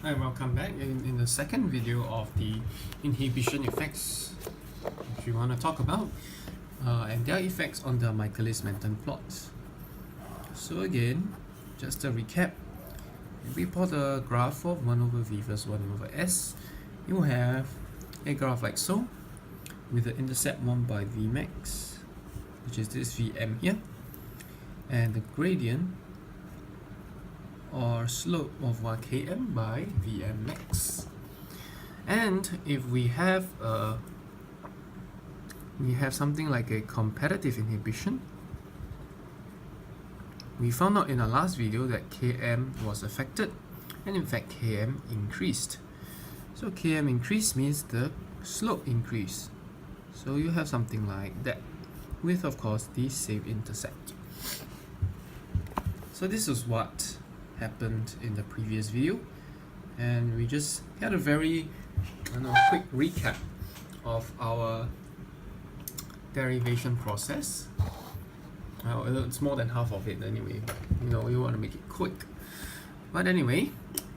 Hi, welcome back in the second video of the inhibition effects which we want to talk about and their effects on the Michaelis-Menten plots. So again, just a recap, if we plot a graph of 1 over v versus 1 over s, you have a graph like so with the intercept 1 by v max, which is this vm here, and the gradient or slope of 1 km by Vm max. And if we have something like a competitive inhibition, we found out in our last video that Km was affected, and in fact Km increased. So Km increased means the slope increased. So you have something like that, with of course the same intercept. So this is what happened in the previous video, and we just had a very quick recap of our derivation process. Well, it's more than half of it anyway, but we want to make it quick. But anyway,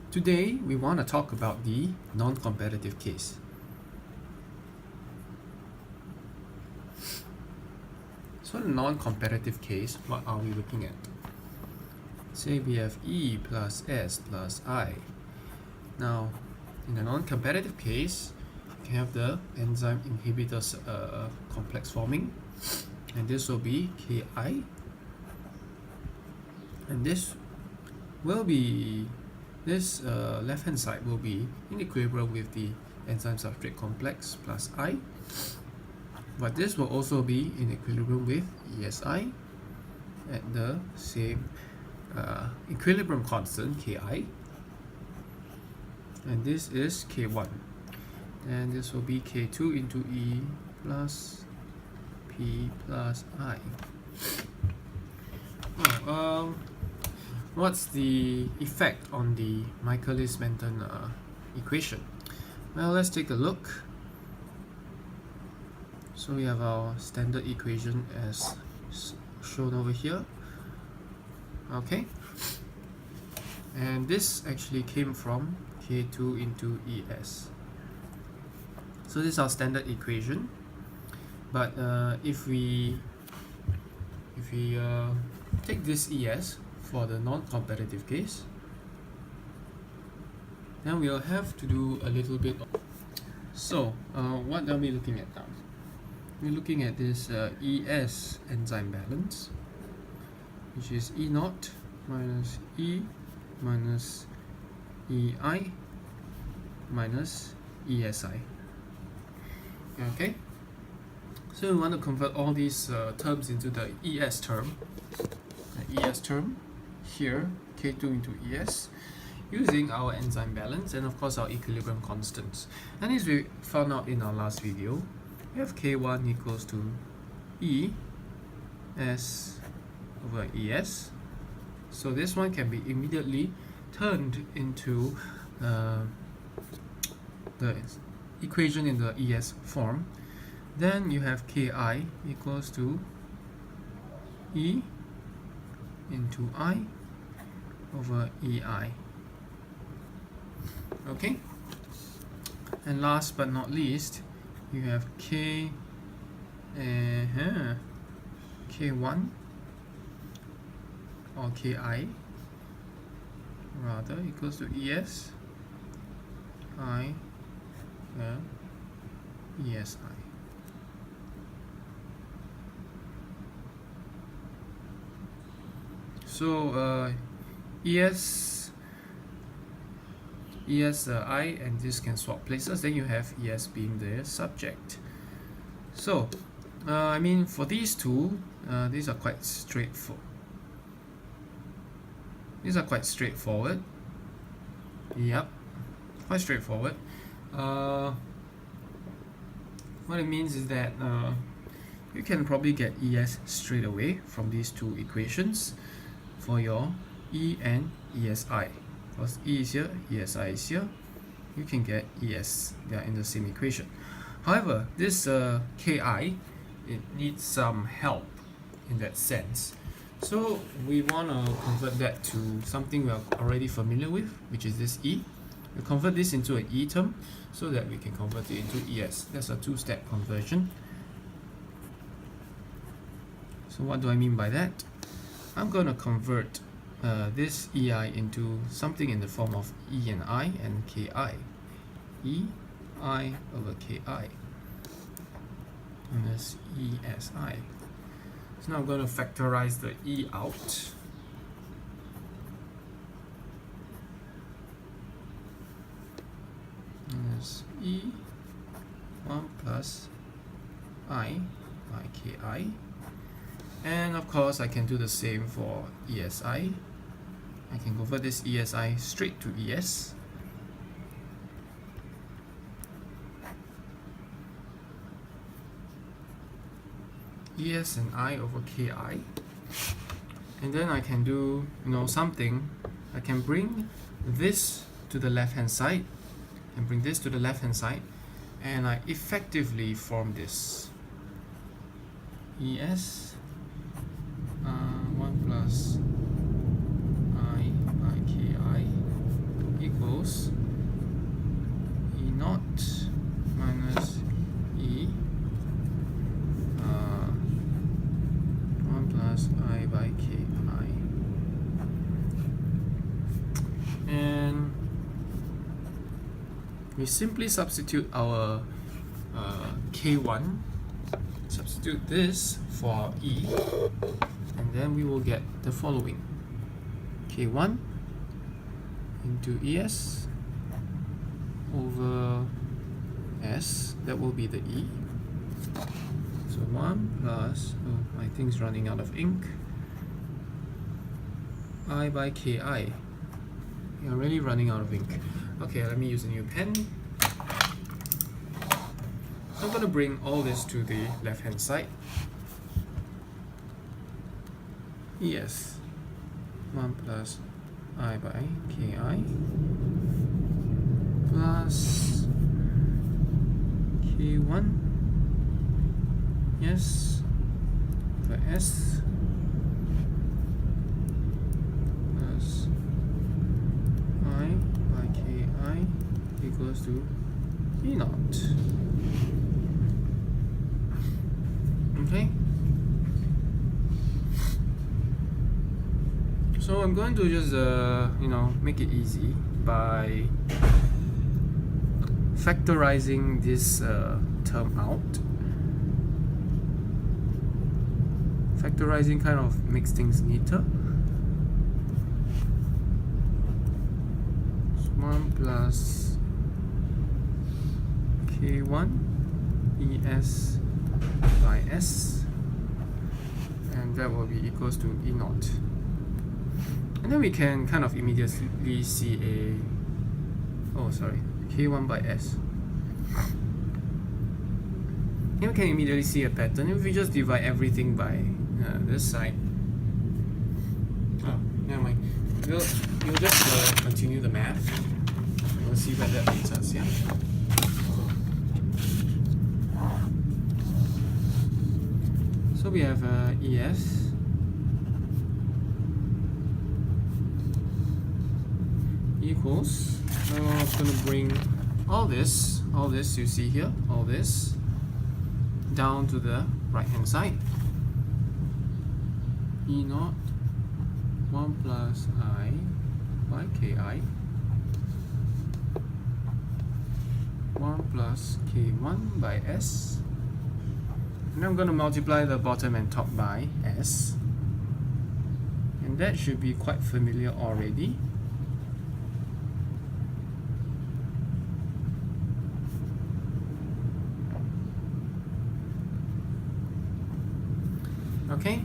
today we want to talk about the non-competitive case. So the non-competitive case, what are we looking at? Say we have E plus S plus I. Now, in a non-competitive case, you can have the enzyme inhibitors complex forming, and this will be Ki, and this will be, left-hand side will be in equilibrium with the enzyme substrate complex plus I, but this will also be in equilibrium with ESI at the same equilibrium constant Ki, and this is K1, and this will be K2 into E plus P plus I. What's the effect on the Michaelis-Menten equation? Well, let's take a look. So we have our standard equation as shown over here. Okay, and this actually came from K2 into ES. So this is our standard equation, but if we take this ES for the non-competitive case, then we'll have to do a little bit of, so what are we looking at now? We're looking at this ES enzyme balance, which is E naught minus E minus EI minus ESI. Okay, so we want to convert all these terms into the ES term. The ES term here, K2 into ES, using our enzyme balance and of course our equilibrium constants. And as we found out in our last video, we have K1 equals to E S over ES. So this one can be immediately turned into the equation in the ES form. Then you have Ki equals to E into I over EI. Okay, and last but not least, you have K1 or Ki rather equals to ES I ESI. So I and this can swap places, then you have ES being the subject. So I mean, for these two, these are quite straightforward. Yep, quite straightforward. What it means is that you can probably get ES straight away from these two equations for your E and ESI. Because E is here, ESI is here, you can get ES. They are in the same equation. However, this Ki, it needs some help in that sense. So we want to convert that to something we are already familiar with, which is this E. We'll convert this into an E term so that we can convert it into ES. That's a two-step conversion. So what do I mean by that? I'm going to convert this EI into something in the form of E and I and KI. E I over KI minus ESI. So now I'm going to factorize the E out. Minus E1 plus I by KI. And of course I can do the same for ESI. I can convert this ESI straight to ES. ES and I over KI. And then I can do, something. I can bring this to the left hand side and bring this to the left hand side, and I effectively form this ES 1 plus I by KI equals E naught minus E 1 plus I by KI. And we simply substitute our K1, substitute this for our E, and then we will get the following: K1 into ES over S, that will be the E. So 1 plus, oh, my thing's running out of ink, I by KI. You're really running out of ink. Okay, let me use a new pen. So I'm going to bring all this to the left hand side. ES 1 plus I by KI plus K1 yes for S plus I by KI equals to E naught. Okay, so I'm going to just make it easy by factorizing this term out. Factorizing kind of makes things neater. 1 plus K1 ES by S, and that will be equals to E naught. And then we can kind of immediately see K1 by S. And we can immediately see a pattern if we just divide everything by this side. Oh, never mind. We'll just continue the math. We'll see where that leads us, yeah? So we have ES equals, I'm going to bring all this you see here, all this down to the right hand side. E naught 1 plus I by KI 1 plus K1 by S, and I'm going to multiply the bottom and top by S, and that should be quite familiar already. Okay,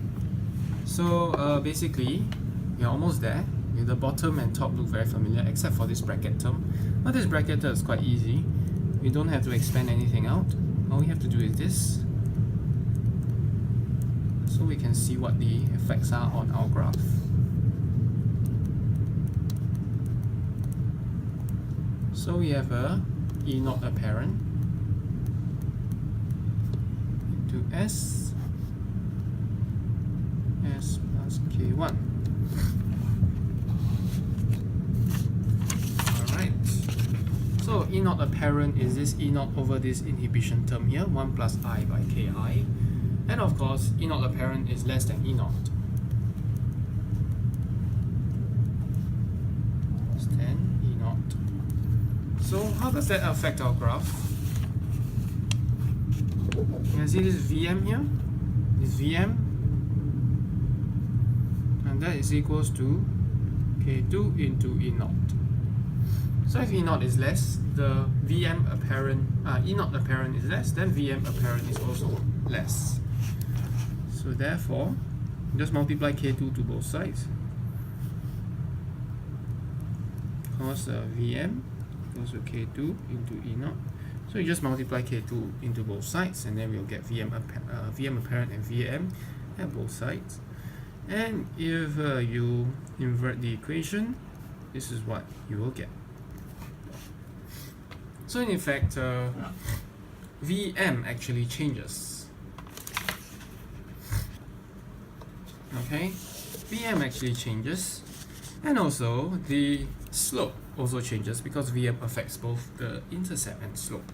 so basically we're almost there. The bottom and top look very familiar except for this bracket term, but this bracket term is quite easy. We don't have to expand anything out. All we have to do is this, so we can see what the effects are on our graph. So we have a E naught apparent into S plus K1. Alright. So E naught apparent is this E naught over this inhibition term here, 1 plus I by Ki. And of course, E naught apparent is less than E naught. Less than E naught. So how does that affect our graph? You can see this Vm here, this Vm, and that is equals to K2 into E naught. So if E naught is less, the Vm apparent, E naught apparent is less, then Vm apparent is also less. So therefore, just multiply K2 to both sides. Cos Vm equals to K2 into E naught. So you just multiply K2 into both sides, and then we'll get Vm apparent and Vm at both sides. And if you invert the equation, this is what you will get. So in effect, Vm actually changes. Okay, Vm actually changes, and also the slope also changes because Vm affects both the intercept and slope.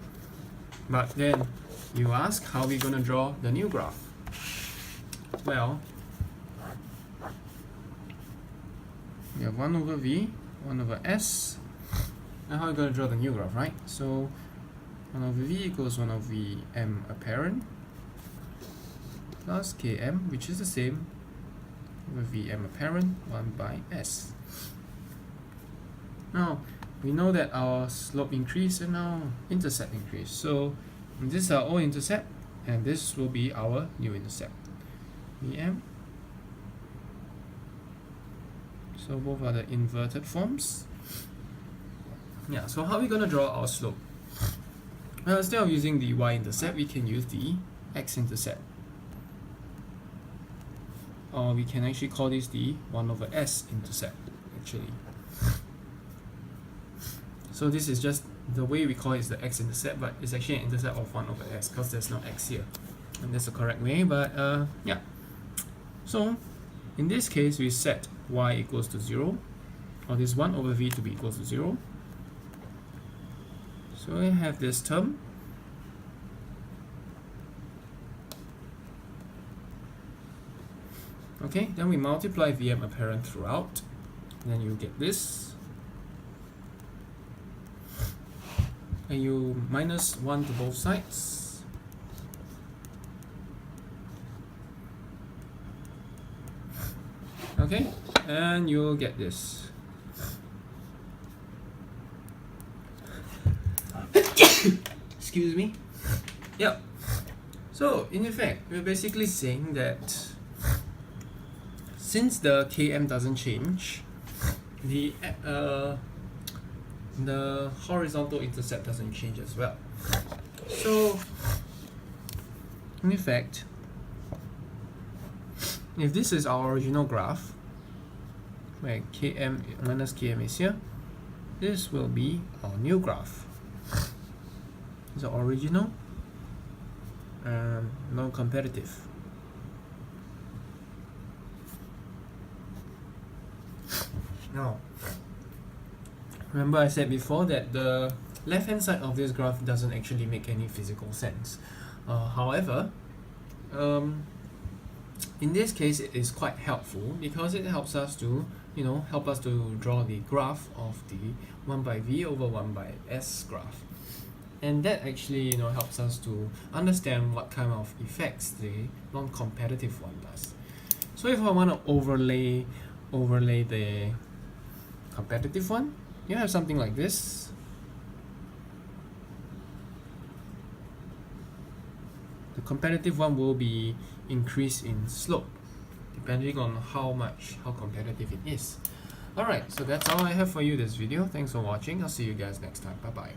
But then you ask, how are we going to draw the new graph? Well, we have 1 over V, 1 over S. Now how are we going to draw the new graph, right? So 1 over V equals 1 over Vm apparent plus Km, which is the same over Vm apparent 1 by S. Now we know that our slope increased and our intercept increased. So this is our old intercept, and this will be our new intercept. Vm. So both are the inverted forms. Yeah, so how are we going to draw our slope? Well, instead of using the y-intercept, we can use the x-intercept. Or we can actually call this the 1 over s-intercept, actually. So this is just the way we call it is the x-intercept, but it's actually an intercept of 1 over s because there's no x here. And that's the correct way, but yeah. So in this case, we set y equals to 0, or this 1 over v to be equals to 0. So we have this term. Okay, then we multiply Vm apparent throughout, then you get this. And you minus 1 to both sides. Okay, and you'll get this. Excuse me. Yeah. So in effect, we're basically saying that since the Km doesn't change, the horizontal intercept doesn't change as well. So in effect, if this is our original graph, where Km minus Km is here, this will be our new graph. It's the original and non-competitive. Now, remember I said before that the left-hand side of this graph doesn't actually make any physical sense. However, in this case, it is quite helpful because it helps us to, help us to draw the graph of the 1 by V over 1 by S graph. And that actually, helps us to understand what kind of effects the non-competitive one does. So if I want to overlay the competitive one, you have something like this. The competitive one will be increased in slope depending on how competitive it is. Alright, so that's all I have for you this video. Thanks for watching. I'll see you guys next time. Bye bye.